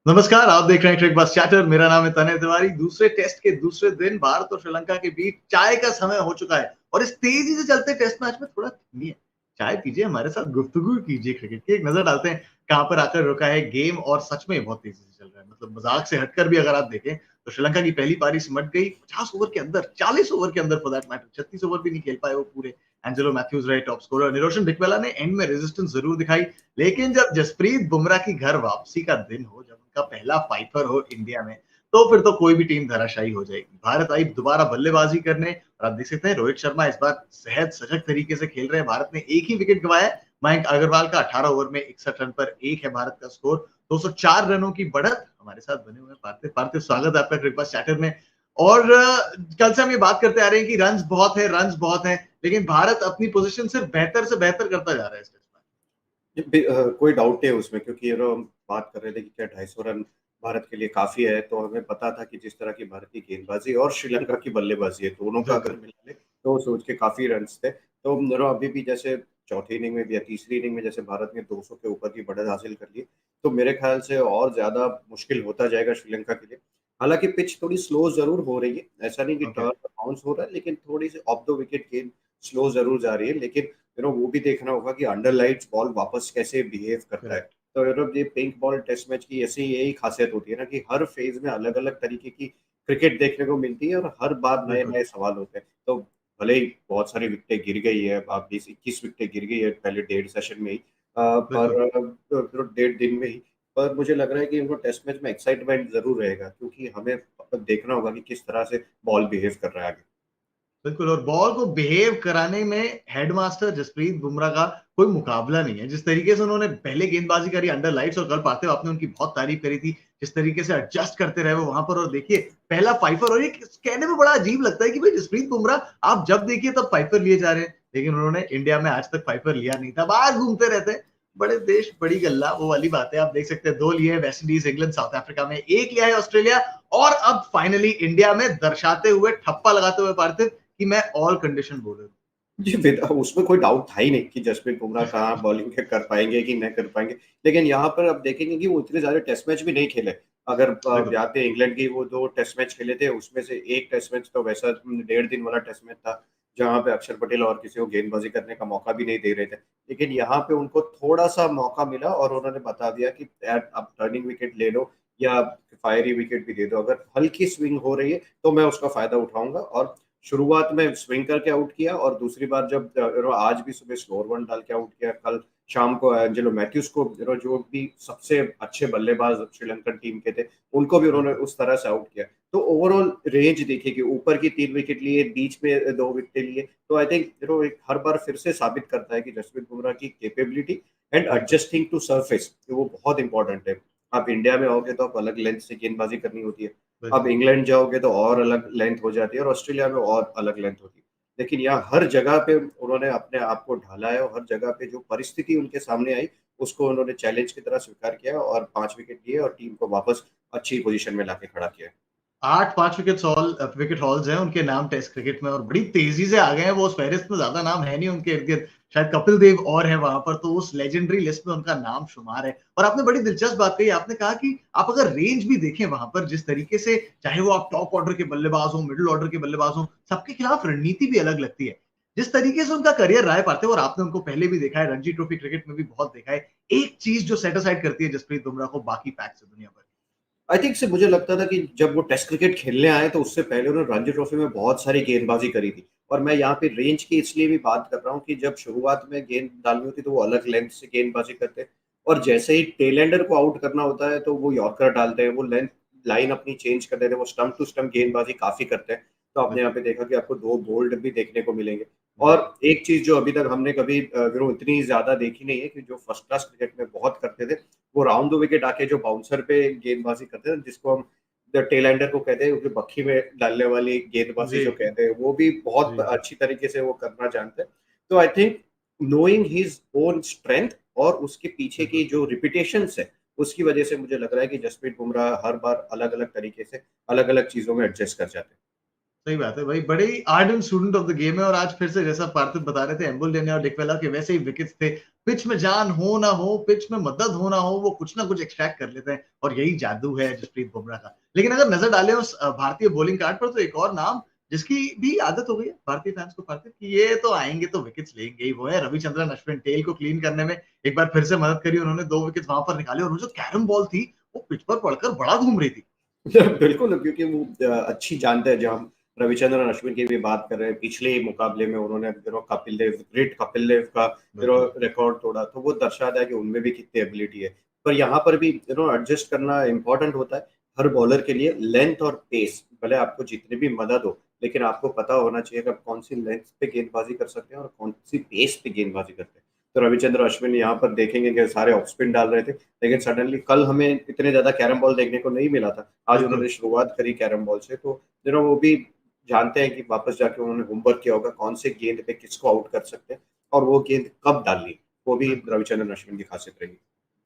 नमस्कार, आप देख रहे हैं क्रिकबज़ चैटर। मेरा नाम है तनय तिवारी। दूसरे टेस्ट के दूसरे दिन भारत और श्रीलंका के बीच चाय का समय हो चुका है और इस तेज़ी से चलते टेस्ट मैच में थोड़ा थमिए, चाय पीजिए, हमारे साथ गुफ्तगू कीजिए क्रिकेट की। एक नज़र डालते हैं कहाँ पर आकर रुका है गेम और सच में बहुत तेज़ी से चल रहा है। मतलब मज़ाक से हटकर भी अगर आप देखें तो श्रीलंका की पहली पारी सिमट गई 50 ओवर के अंदर, 40 ओवर के अंदर फॉर दैट मैटर, 36 ओवर भी नहीं खेल पाए वो पूरे। एंजेलो मैथ्यूज़ रहे टॉप स्कोरर, निरोशन डिकवेला ने एंड में रेजिस्टेंस ज़रूर दिखाई, लेकिन जब जसप्रीत बुमराह की घर वापसी का दिन हो, जब उनका पहला फाइफर हो इंडिया में, तो फिर तो कोई भी टीम धराशायी हो जाएगी। भारत आई दोबारा बल्लेबाजी करने और आप देख सकते हैं रोहित शर्मा इस बार सहज सजग तरीके से खेल रहे हैं। भारत ने एक ही विकेट गंवाया है। मयंक अग्रवाल का 18 ओवर में 61 रन पर 1 है भारत का स्कोर। 204 रनों की बढ़त हमारे साथ बने हुए हैं पार्थिव। पार्थिव, स्वागत है आपका क्रिकबज़ चैटर में। और कल से हम ये बात करते आ रहे हैं कि रन्स बहुत हैं, लेकिन भारत अपनी पोज़ीशन सिर्फ बेहतर से बेहतर करता जा रहा है इस टेस्ट में। कोई डाउट नहीं है उसमें क्योंकि हम बात कर रहे थे कि क्या 250 रन भारत के लिए काफ़ी है, तो हमें पता था कि जिस तरह की भारत की गेंदबाज़ी और श्रीलंका की बल्लेबाज़ी है, दोनों का अगर बिल्कुल। मिला ले तो सोच के काफ़ी रन्स थे। तो अभी भी जैसे चौथी इनिंग में भी या तीसरी इनिंग में जैसे भारत ने 200 के ऊपर की बढ़त हासिल कर ली, तो मेरे ख़्याल से और ज़्यादा मुश्किल होता जाएगा श्रीलंका के लिए। हालाँकि पिच थोड़ी स्लो ज़रूर हो रही है, ऐसा नहीं कि ओके। टर्न बाउंस हो रहा है, लेकिन थोड़ी-सी ऑफ द विकेट गेंद स्लो ज़रूर जा रही है, लेकिन वो भी देखना होगा कि अंडर लाइट्स बॉल वापस कैसे बिहेव करता है। करेक्ट। तो ये पिंक बॉल टेस्ट मैच की ऐसी यही खासियत होती है ना कि हर फेज़ में अलग-अलग तरीके की क्रिकेट देखने को मिलती है और हर बार बिल्कुल। नए-नए सवाल होते हैं। तो भले ही बहुत सारी विकेटें गिर गई है, अब 20-21 विकेटें गिर गई है पहले डेढ़ सेशन में ही बिल्कुल। डेढ़ दिन में ही। पर मुझे लग रहा है कि टेस्ट मैच में एक्साइटमेंट ज़रूर रहेगा क्योंकि हमें देखना होगा कि किस तरह से बॉल बिहेव कर रहा है आगे। बिल्कुल और बॉल को बिहेव कराने में हेडमास्टर जसप्रीत बुमराह का कोई मुकाबला नहीं है। जिस तरीके से उन्होंने पहले गेंदबाजी करी अंडर लाइट्स और कल पार्थिव आपने उनकी बहुत तारीफ करी थी। जिस तरीके से एडजस्ट करते रहे वो वहाँ पर और देखिए पहला फाइफर और ये कहने में बड़ा अजीब लगता है कि भाई जसप्रीत बुमराह आप जब देखिए तब फाइफर लिए जा रहे हैं। लेकिन उन्होंने इंडिया में आज तक फाइफर लिया नहीं था। बाहर घूमते रहते हैं। बड़े देश बड़ी गल्ला वो वाली बात है। आप देख सकते हैं 2 लिए हैं West Indies, England, south Africa में, 1 लिया है ऑस्ट्रेलिया और अब फाइनली इंडिया में दर्शाते हुए ठप्पा लगाते हुए पार्थिव कि मैं ऑल कंडीशन बॉलर हूँ। जी, उसमें कोई डाउट था ही नहीं कि जसप्रीत बुमराह कहाँ बॉलिंग कर पाएँगे कि नहीं कर पाएँगे। लेकिन यहाँ पर आप देखेंगे कि वो इतने ज़्यादा टेस्ट मैच भी नहीं खेले। अगर बिल्कुल। याद है इंग्लैंड की वो 2 टेस्ट मैच खेले थे, उसमें से 1 टेस्ट मैच तो वैसा डेढ़ दिन वाला टेस्ट मैच था, जहाँ पे अक्षर पटेल और किसी को गेंदबाज़ी करने का मौका भी नहीं दे रहे थे। लेकिन यहाँ पे उनको थोड़ा-सा मौका मिला और उन्होंने बता दिया कि यार आप टर्निंग विकेट ले लो या फायरी विकेट भी दे दो। अगर हल्की स्विंग हो रही है, तो मैं उसका फ़ायदा उठाऊँगा और शुरुआत में स्विंग करके आउट किया और दूसरी बार जब आज भी सुबह स्लोअर वन डाल के आउट किया, कल शाम को एंजेलो मैथ्यूज को जो भी सबसे अच्छे बल्लेबाज श्रीलंकन टीम के थे, उनको भी उन्होंने बिल्कुल। उस तरह से आउट किया। तो ओवरऑल रेंज देखिए कि ऊपर की 3 विकेट लिए, बीच में 2 विकेटें लिए, तो आई थिंक एक हर बार फिर से साबित करता है कि जसप्रीत बुमराह की कैपेबिलिटी एंड बिल्कुल। एडजस्टिंग टू सरफेस वो बहुत इंपॉर्टेंट है। आप इंडिया में आओगे तो आप अलग लेंथ से गेंदबाजी करनी होती है। अब बिल्कुल। इंग्लैंड जाओगे तो और अलग लेंथ हो जाती है और ऑस्ट्रेलिया में और अलग लेंथ होती है। लेकिन यहाँ हर जगह पे उन्होंने अपने आप को ढाला है और हर जगह पे जो परिस्थिति उनके सामने आई, उसको उन्होंने चैलेंज की तरह स्वीकार किया और 5 विकेट लिए और टीम को वापस अच्छी पोज़ीशन में लाके खड़ा किया। 8 5 विकेट हॉल्स हैं उनके नाम टेस्ट क्रिकेट में और बड़ी तेज़ी से आ गए हैं वो। उस फ़हरिस्त में ज़्यादा नाम है नहीं उनके इर्द-गिर्द। शायद कपिल देव और हैं वहाँ पर, तो उस लेजेंडरी लिस्ट में उनका नाम शुमार है। और आपने बड़ी दिलचस्प बात कही, आपने कहा कि आप अगर रेंज भी देखें वहाँ पर जिस तरीके से चाहे वो आप टॉप ऑर्डर के बल्लेबाज हों, मिडल ऑर्डर के बल्लेबाज हों, सबके खिलाफ रणनीति भी अलग लगती है। जिस तरीके से उनका करियर रहा है पार्थिव और आपने उनको पहले भी देखा है, रणजी ट्रॉफी क्रिकेट में भी बहुत देखा है। एक चीज़ जो सेट असाइड करती है जसप्रीत बुमराह को बाकी पैक से दुनिया भर आई थिंक से मुझे लगता था कि जब वो टेस्ट क्रिकेट खेलने आए तो उससे पहले उन्होंने रणजी ट्रॉफी में बहुत सारी गेंदबाजी करी थी। और मैं यहाँ पे रेंज की इसलिए भी बात कर रहा हूँ कि जब शुरुआत में गेंद डालनी होती तो वो अलग लेंथ से गेंदबाजी करते हैं और जैसे ही टेलेंडर को आउट करना होता है तो वो यॉर्कर डालते हैं, वो लेंथ लाइन अपनी चेंज कर देते हैं, वो स्टंप टू स्टंप गेंदबाजी काफ़ी करते हैं। तो आपने यहाँ बिल्कुल। पे देखा कि आपको 2 बोल्ड भी देखने को मिलेंगे। जी। और एक चीज़ जो अभी तक हमने कभी इतनी ज़्यादा देखी नहीं है कि जो फर्स्ट क्लास क्रिकेट में बहुत करते थे, वो राउंड द विकेट आके जो बाउंसर पे गेंदबाजी करते हैं जिसको हम द टेल एंडर को कहते हैं, क्योंकि बखी में डालने वाली गेंदबाजी जी। जो कहते हैं, वो भी बहुत जी, जी। अच्छी तरीके से वो करना जानते हैं। तो I think knowing his own strength और उसके पीछे की बिल्कुल। जो रिपिटेशंस है, उसकी वजह से मुझे लग रहा है कि जसप्रीत बुमराह हर बार अलग-अलग तरीके से अलग-अलग चीज़ों में एडजस्ट कर जाते हैं। सही बात है भाई, बड़े ही ardent student of the game है। और आज फिर से जैसा पार्थिव बता रहे थे, एम्बुलडेन और डिकवेला के वैसे ही विकेट्स थे। पिच में जान हो ना हो, पिच में मदद हो ना हो, वो कुछ ना कुछ एक्सट्रैक्ट कर लेते हैं, और यही जादू है जसप्रीत बुमराह का। लेकिन अगर नजर डालें उस भारतीय बॉलिंग कार्ड पर, तो एक और नाम जिसकी भी आदत हो गई है भारतीय फैंस को, पार्थिव, कि ये तो आएंगे तो विकेट्स लेंगे ही, वो है रविचंद्रन अश्विन। टेल को क्लीन करने में एक बार फिर से मदद करी उन्होंने, 2 विकेट वहां पर निकाले, और वो जो कैरम बॉल थी वो पिच पर पड़कर बड़ा घूम रही थी। बिल्कुल, क्योंकि वो अच्छी जानते हैं। जब हम रविचंद्रन अश्विन की भी बात कर रहे हैं, पिछले ही मुकाबले में उन्होंने कपिल देव, ग्रेट कपिल देव का बिल्कुल रिकॉर्ड तोड़ा, तो वो दर्शाता है कि उनमें भी कितनी एबिलिटी है। पर यहाँ पर भी एडजस्ट करना इम्पोर्टेंट होता है हर बॉलर के लिए। लेंथ और पेस, भले आपको जितनी भी मदद हो, लेकिन आपको पता होना चाहिए कि आप कौन सी लेंथ पे गेंदबाजी कर सकते हैं और कौन सी पेस पे गेंदबाजी करते हैं। तो रविचंद्र अश्विन यहाँ पर देखेंगे कि सारे ऑफ स्पिन डाल रहे थे, लेकिन सडनली कल हमें इतने ज्यादा कैरम बॉल देखने को नहीं मिला था। आज बिल्कुल। उन्होंने शुरुआत करी कैरम बॉल से, तो वो भी जानते हैं कि वापस जाके उन्होंने होमवर्क किया होगा कौन से गेंद पे किसको आउट कर सकते हैं और वो गेंद कब डालनी। वो भी बिल्कुल रविचंद्रन अश्विन की खासियत रही।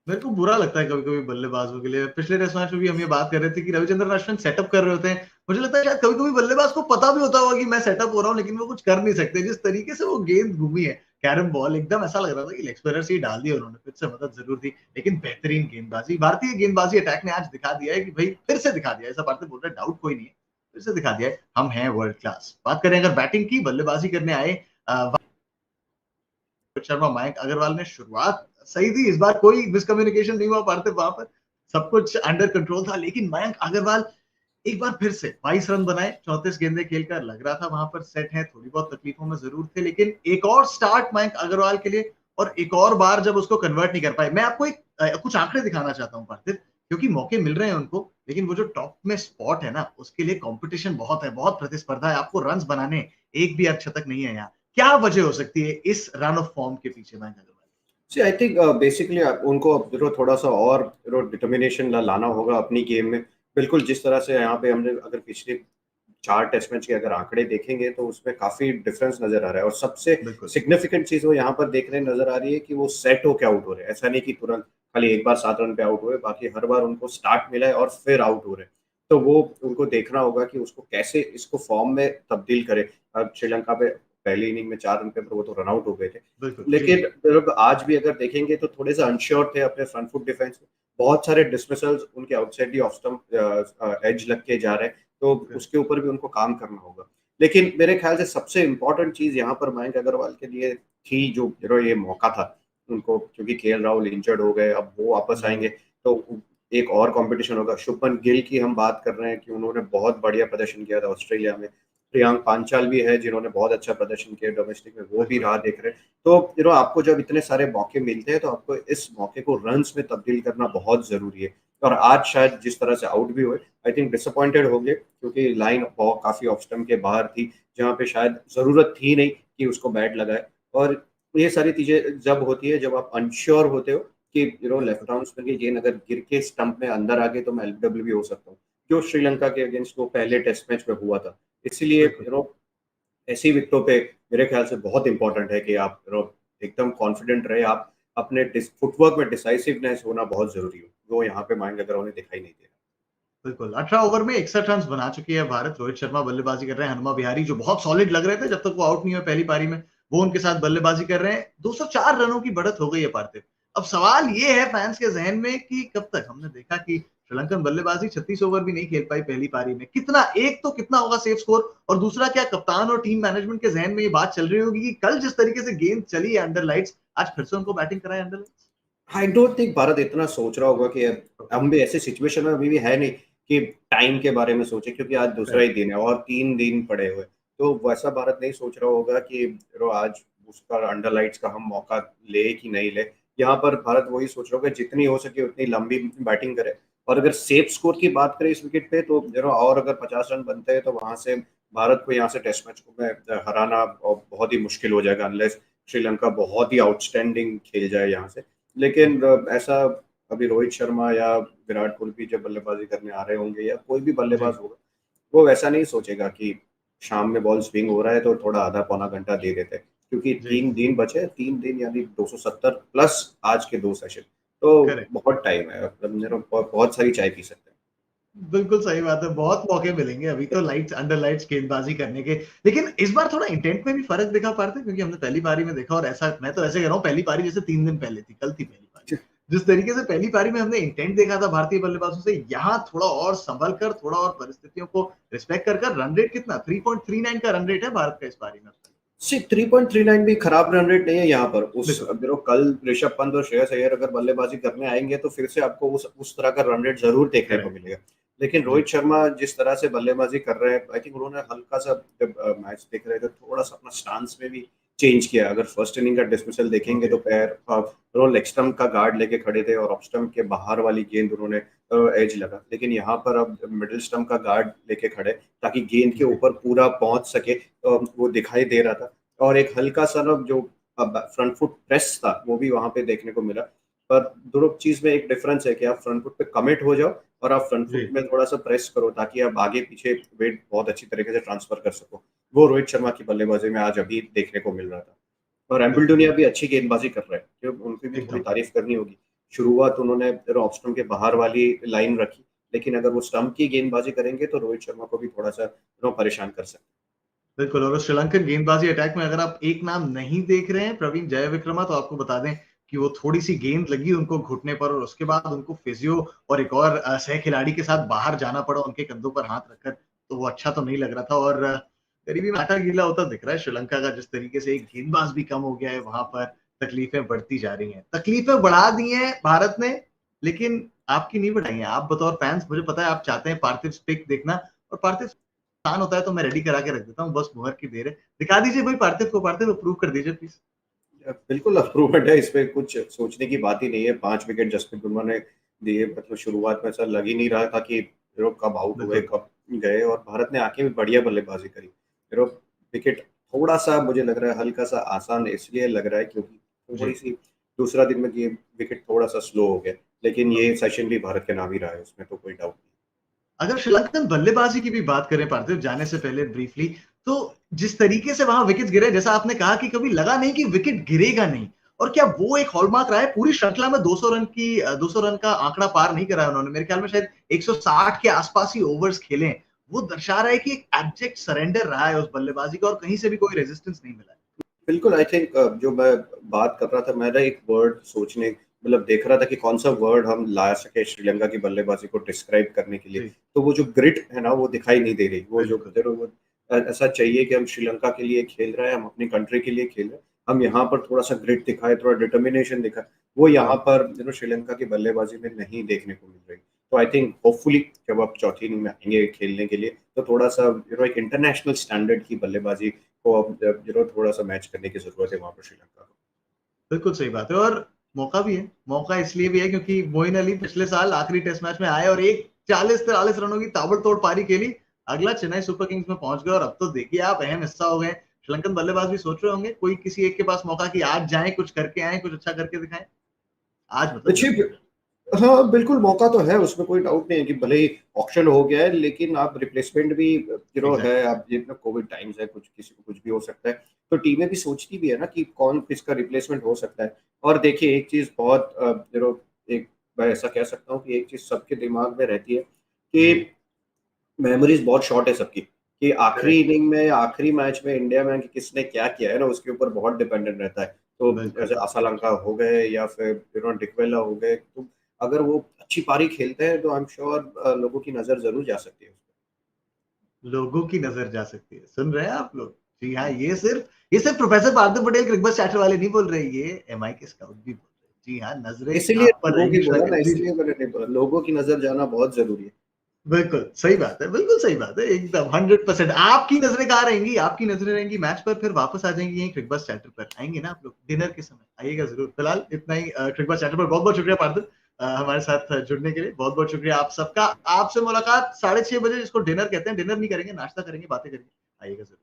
मेरे को बुरा लगता है कभी कभी बल्लेबाजों के लिए। पिछले टेस्ट मैच में भी हम ये बात कर रहे थे कि रविचंद्रन अश्विन सेटअप कर रहे होते हैं। मुझे लगता है शायद कभी कभी बल्लेबाज को पता भी होता होगा कि मैं सेटअप हो रहा हूँ, लेकिन वो कुछ कर नहीं सकते। जिस तरीके से वो गेंद घूमी है, कैरम बॉल, एकदम ऐसा लग रहा था कि लेग स्पिनर से ही डाल दिया उन्होंने। फिर से मदद जरूर थी, लेकिन बेहतरीन गेंदबाजी, भारतीय गेंदबाजी अटैक ने आज दिखा दिया है कि भाई, फिर से दिखा दिया, ऐसा भारतीय बोल रहे, डाउट कोई नहीं है, फिर से दिखा दिया है हम हैं वर्ल्ड क्लास। बात करें अगर बैटिंग की, बल्लेबाजी करने आए रोहित शर्मा, मयंक अग्रवाल ने शुरुआत सही थी। इस बार कोई मिसकम्युनिकेशन नहीं हुआ पार्थिव, वहां पर सब कुछ अंडर कंट्रोल था। लेकिन मयंक अग्रवाल एक बार फिर से 22 रन बनाए, 34 गेंदें खेलकर, लग रहा था वहां पर सेट है। थोड़ी बहुत तकलीफों में जरूर थे, लेकिन एक और स्टार्ट मयंक अग्रवाल के लिए, और एक और बार जब उसको कन्वर्ट नहीं कर पाए। मैं आपको कुछ आंकड़े दिखाना चाहता हूं पार्थिव, क्योंकि मौके मिल रहे हैं उनको, लेकिन वो जो टॉप में स्पॉट है ना, उसके लिए कंपटीशन बहुत है, बहुत प्रतिस्पर्धा है, आपको रन बनाने, एक भी अर्धशतक नहीं है यहाँ। क्या वजह हो सकती है इस रन ऑफ फॉर्म के पीछे मयंक अग्रवाल? सी आई थिंक बेसिकली उनको थोड़ा सा और डिटर्मिनेशन लाना होगा अपनी गेम में। बिल्कुल, जिस तरह से यहाँ पे हमने अगर पिछले 4 टेस्ट मैच के अगर आंकड़े देखेंगे तो उसमें काफी डिफरेंस नजर आ रहा है। और सबसे बिल्कुल सिग्निफिकेंट चीज वो यहाँ पर देखने नजर आ रही है कि वो सेट होके आउट हो रहे हैं। ऐसा नहीं कि तुरंत खाली एक बार 7 रन पे आउट हुए, बाकी हर बार उनको स्टार्ट मिला है और फिर आउट हो रहे हैं। तो वो उनको देखना होगा कि उसको कैसे इसको फॉर्म में तब्दील करे। अब श्रीलंका पे पहली इनिंग में 4 रन पे वो तो रन आउट हो गए थे, बिल्कुल जी। लेकिन मतलब आज भी अगर देखेंगे तो थोड़े से अनश्योर थे अपने फ्रंट फुट डिफेंस में। बहुत सारे डिसमिसल्स उनके outside the off stump edge लग के जा रहे हैं, तो उसके ऊपर भी उनको काम करना होगा। लेकिन मेरे ख्याल से सबसे इम्पोर्टेंट चीज यहाँ पर मयंक अग्रवाल के लिए थी, जो ये मौका था उनको, क्योंकि केएल राहुल इंजर्ड हो गए, अब वो वापस जी आएंगे तो एक और कंपटीशन होगा। शुभमन गिल की हम बात कर रहे हैं कि उन्होंने बहुत बढ़िया प्रदर्शन किया था ऑस्ट्रेलिया में। प्रियांक पांचाल भी है जिन्होंने बहुत अच्छा प्रदर्शन किया डोमेस्टिक में, वो भी बिल्कुल राह देख रहे हैं। तो आपको जब इतने सारे मौके मिलते हैं तो आपको इस मौके को रन्स में तब्दील करना बहुत जरूरी है। और आज शायद जिस तरह से आउट भी हुए, आई थिंक डिसअपॉइंटेड हो गए, क्योंकि लाइन बहुत काफी ऑफ स्टंप के बाहर थी, जहाँ पे शायद जरूरत थी नहीं कि उसको बैट लगाए। और ये सारी चीजें जब होती है, जब आप अनश्योर होते हो कि बिल्कुल लेफ्ट आर्म स्पिन की गेंद अगर गिर के स्टंप में अंदर आ गई तो मैं एलबीडब्ल्यू भी हो सकता हूँ, जो श्रीलंका के अगेंस्ट वो पहले टेस्ट मैच में हुआ था। इसलिए बिल्कुल ऐसी विकेटों पे मेरे ख्याल से बहुत इंपॉर्टेंट है कि आप एकदम कॉन्फिडेंट रहे। आप अपने फुटवर्क में डिसाइसिवनेस होना बहुत जरूरी हो, जो यहाँ पे मयंक अग्रवाल ने दिखाई नहीं दे बिल्कुल 18 ओवर में 61 रन बना चुकी है भारत। रोहित शर्मा बल्लेबाजी कर रहे हैं, हनुमा विहारी जो बहुत सॉलिड लग रहे थे जब तक वो आउट नहीं हुए पहली पारी में, वो उनके साथ बल्लेबाजी कर रहे हैं। 204 रनों की बढ़त हो गई है पार्थिव। अब सवाल ये है फैंस के जहन में कि कब तक, हमने देखा कि श्रीलंकन बल्लेबाजी 36 ओवर भी नहीं खेल पाई पहली पारी में, कितना, एक तो कितना होगा सेफ स्कोर, और दूसरा क्या कप्तान और टीम मैनेजमेंट के जहन में ये बात चल रही होगी कि कल जिस तरीके से गेंद चली है अंडर लाइट्स, आज फिर से उनको बैटिंग कराए अंडर लाइट्स? रहा। आई डोंट थिंक भारत इतना सोच रहा होगा कि हम भी ऐसे सिचुएशन में अभी भी है नहीं कि टाइम के बारे में सोचे, क्योंकि आज दूसरा ही करेक्ट। दिन है और 3 दिन पड़े हुए। तो वैसा भारत नहीं सोच रहा होगा कि आज उसका अंडर लाइट्स का हम मौका ले कि नहीं ले। यहाँ पर भारत वही सोच रहा होगा जितनी हो सके उतनी लंबी बैटिंग करे। और अगर सेफ स्कोर की बात करें इस विकेट पे, तो और अगर 50 रन बनते हैं तो वहां से भारत को यहाँ से टेस्ट मैच को में हराना बहुत ही मुश्किल हो जाएगा, अनलेस श्रीलंका बहुत ही आउटस्टैंडिंग खेल जाए यहाँ से। लेकिन ऐसा अभी रोहित शर्मा या विराट कोहली भी जब बल्लेबाजी करने आ रहे होंगे या कोई भी जी बल्लेबाज होगा, वो वैसा नहीं सोचेगा कि शाम में बॉल स्विंग हो रहा है तो थोड़ा आधा पौना घंटा दे देते हैं, क्योंकि जी 3 दिन बचे, 3 दिन यानी 270 प्लस आज के 2 सेशन। तो करेक्ट। बहुत टाइम है, मतलब बहुत सारी चाय पी सकते हैं। बिल्कुल सही बात है, बहुत मौके मिलेंगे अभी तो लाइट्स अंडर लाइट्स गेंदबाजी करने के। लेकिन इस बार थोड़ा इंटेंट में भी फ़र्क दिखा पारते क्योंकि हमने पहली पारी में देखा और ऐसा मैं तो ऐसे कह रहा हूँ पहली पारी जैसे 3 दिन पहले थी, कल थी पहली पारी। जिस तरीके से पहली पारी में हमने इंटेंट देखा था भारतीय बल्लेबाजों से, यहाँ थोड़ा और संभल कर, थोड़ा और परिस्थितियों को रिस्पेक्ट कर रन रेट कितना 3.39 का रन रेट है भारत का इस पारी में। सी 3.39 भी खराब रन रेट नहीं है यहाँ पर। उस बिल्कुल। कल ऋषभ पंत और श्रेयस अय्यर अगर बल्लेबाजी करने आएंगे तो फिर से आपको उस तरह का रन रेट जरूर देखने को करेक्ट। मिलेगा। लेकिन जी। रोहित शर्मा जिस तरह से बल्लेबाजी कर रहे हैं, आई थिंक उन्होंने हल्का सा जब मैच देख रहे थे थोड़ा सा अपना स्टांस में भी चेंज किया। अगर फर्स्ट इनिंग का डिसमिसल देखेंगे ओके। तो लेग स्टंप का गार्ड लेके खड़े थे और ऑफ स्टंप के बाहर वाली गेंद उन्होंने एज लगा। लेकिन यहाँ पर अब मिडिल स्टंप का गार्ड लेके खड़े ताकि गेंद के जी। ऊपर पूरा पहुंच सके। वो दिखाई दे रहा था। और एक हल्का सा ना जो फ्रंट फुट प्रेस था वो भी वहां पे देखने को मिला। पर दोनों चीज में एक डिफरेंस है कि आप फ्रंट फुट पे कमिट हो जाओ और आप फ्रंट जी। फुट में थोड़ा सा प्रेस करो ताकि आप आगे पीछे वेट बहुत अच्छी तरीके से ट्रांसफर कर सको। वो रोहित शर्मा की बल्लेबाजी में आज अभी देखने को मिल रहा था। और बिल्कुल, एम्बुल्डुनिया भी अच्छी गेंदबाजी कर रहे हैं, जो उनकी भी थोड़ी एकदम। तारीफ करनी होगी। शुरुआत उन्होंने ऑफ स्टंप के बाहर वाली लाइन रखी, लेकिन अगर वो स्टंप की गेंदबाजी करेंगे तो रोहित शर्मा को भी थोड़ा सा परेशान कर सकते बिल्कुल और उस श्रीलंकन गेंदबाजी अटैक में अगर आप एक नाम नहीं देख रहे हैं प्रवीण जयविक्रमा तो आपको बता दें कि वो थोड़ी-सी गेंद लगी उनको घुटने पर और उसके बाद उनको फिजियो और एक और सह खिलाड़ी के साथ बाहर जाना पड़ा उनके कंधों पर हाथ रखकर, तो वो अच्छा तो नहीं लग रहा था और करीबी में आटा गीला होता दिख रहा है श्रीलंका का जिस तरीके से एक गेंदबाज भी कम हो गया है वहाँ पर तकलीफें बढ़ती जा रही हैं। तकलीफें बढ़ा दी हैं भारत ने, लेकिन आपकी नहीं बढ़ाई हैं। आप बतौर फैन्स मुझे पता है आप चाहते हैं पार्थिव स्टिक देखना और पार्थिव नुकसान होता है तो मैं रेडी करा के रख देता हूँ, बस मुहर की देर है। दिखा दीजिए भाई पार्थिव को, पार्थिव अप्रूव कर दीजिए प्लीज़। हैं। बिल्कुल अप्रूवमेंट है, इसमें कुछ सोचने की बात ही नहीं है। 5 विकेट जसप्रीत बुमराह ने दिए, मतलब शुरुआत में ऐसा लग ही नहीं रहा था कि कब आउट हुए, बिल्कुल। कब गए। और भारत ने आके भी बढ़िया बल्लेबाजी करी। विकेट थोड़ा-सा मुझे लग रहा है हल्का-सा आसान इसलिए लग रहा है क्योंकि जी। थोड़ी-सी दूसरा दिन में ये विकेट थोड़ा-सा स्लो हो गया। लेकिन ये ओके। सेशन भी भारत के नाम ही रहा है, उसमें तो कोई डाउट नहीं। अगर श्रीलंकन बल्लेबाजी की भी बात करें पार्थिव जाने से पहले ब्रीफली, तो जिस तरीके से वहाँ विकेट्स गिरे जैसा आपने कहा कि कभी लगा नहीं कि विकेट गिरेगा नहीं और क्या वो एक हॉलमार्क रहा है पूरी श्रृंखला में 200 रन की 200 रन का आंकड़ा पार नहीं करा है उन्होंने। मेरे ख्याल में शायद 160 के आसपास ही ओवर्स खेले हैं। वो दर्शा रहा है कि एक एब्जेक्ट सरेंडर रहा है उस बल्लेबाजी का और कहीं से भी कोई रेजिस्टेंस नहीं मिला है। बिल्कुल, आई थिंक जो मैं बात कर रहा था, मेरा एक वर्ड सोचने मतलब देख रहा था कि कौन-सा वर्ड हम ला सके श्रीलंका की बल्लेबाजी को डिस्क्राइब करने के लिए। जी। तो वो जो ग्रिट है ना, वो दिखाई नहीं दे रही। वो जो बिल्कुल। ज़रूर वो ऐसा चाहिए कि हम श्रीलंका के लिए खेल रहे हैं, हम अपनी कंट्री के लिए खेल रहे हैं। हम यहाँ पर थोड़ा-सा ग्रिट दिखाएँ, थोड़ा डिटर्मिनेशन दिखाएँ। वो यहाँ जी। पर श्रीलंका की बल्लेबाजी में नहीं देखने को मिल रही। तो आई थिंक होपफुली जब आप चौथी इनिंग में आएँगे खेलने के लिए, तो थोड़ा-सा एक इंटरनेशनल स्टैंडर्ड की बल्लेबाजी को अब थोड़ा-सा मैच करने की ज़रूरत है वहाँ पर श्रीलंका को। बिल्कुल सही बात है और मौका भी है। मौका इसलिए भी है क्योंकि मोइन अली पिछले साल आखिरी टेस्ट मैच में आए और एक 40-43 रनों की ताबड़तोड़ पारी खेली। अगला चेन्नई सुपर किंग्स में पहुंच गए और अब तो देखिए आप अहम हिस्सा हो गए। श्रीलंकन बल्लेबाज भी सोच रहे होंगे कोई किसी एक के पास मौका कि आज जाएं कुछ करके आए कुछ अच्छा करके दिखाएं। आज मतलब देखिए जरूर है। हाँ, बिल्कुल मौका तो है, उसमें कोई डाउट नहीं है कि भले ही ऑक्शन हो गया है, लेकिन आप रिप्लेसमेंट भी है। एग्जैक्टली। आप जितना कोविड टाइम्स है, कुछ किसी को कुछ भी हो सकता है। तो टीमें भी सोचती भी है ना कि कौन किसका रिप्लेसमेंट हो सकता है। और देखिए एक चीज़ बहुत एक मैं ऐसा कह सकता हूँ कि एक चीज़ सबके दिमाग में रहती है जी। कि मेमोरीज़ बहुत शॉर्ट है सबकी, कि आखिरी करेक्ट। इनिंग में, आखिरी मैच में इंडिया में कि किसने क्या किया है ना, उसके ऊपर बहुत डिपेंडेंट रहता है। तो बिल्कुल। जैसे असालंका हो गए या फिर डिकवेला हो गए, तो अगर वो अच्छी पारी खेलते हैं तो आई एम श्योर लोगों की नज़र ज़रूर जा सकती है उस पे। लोगों की नजर जा सकती है सुन रहे हैं आप लोग। जी हाँ ये सिर्फ प्रोफेसर पार्थिव पटेल क्रिकेट चैटर वाले नहीं बोल रहे ये एमआई के स्काउट भी बोल रहे हैं। जी हाँ नजरें इसीलिए आप पर लोगों की रहेंगी बोला ना, श्रीलंकन। जी जी। इसीलिए मैंने नहीं बोला, लोगों की नज़र जाना बहुत ज़रूरी है। बिल्कुल, सही बात है, बिल्कुल सही बात है, एकदम 100%। आपकी नज़रें कहाँ रहेंगी? आपकी नज़रें रहेंगी मैच पर, फिर वापस आ जाएँगी यहीं क्रिकबज़ चैटर पर। आएँगे ना आप लोग डिनर के समय? आइएगा ज़रूर। फिलहाल इतना ही क्रिकबज़ चैटर पर बहुत-बहुत शुक्रिया पार्थिव हमारे साथ जुड़ने के लिए। बहुत-बहुत शुक्रिया आप सबका। आपसे मुलाकात 6:30 बजे जिसको डिनर कहते हैं, डिनर नहीं करेंगे, नाश्ता करेंगे, बातें करेंगे। आइएगा ज़रूर।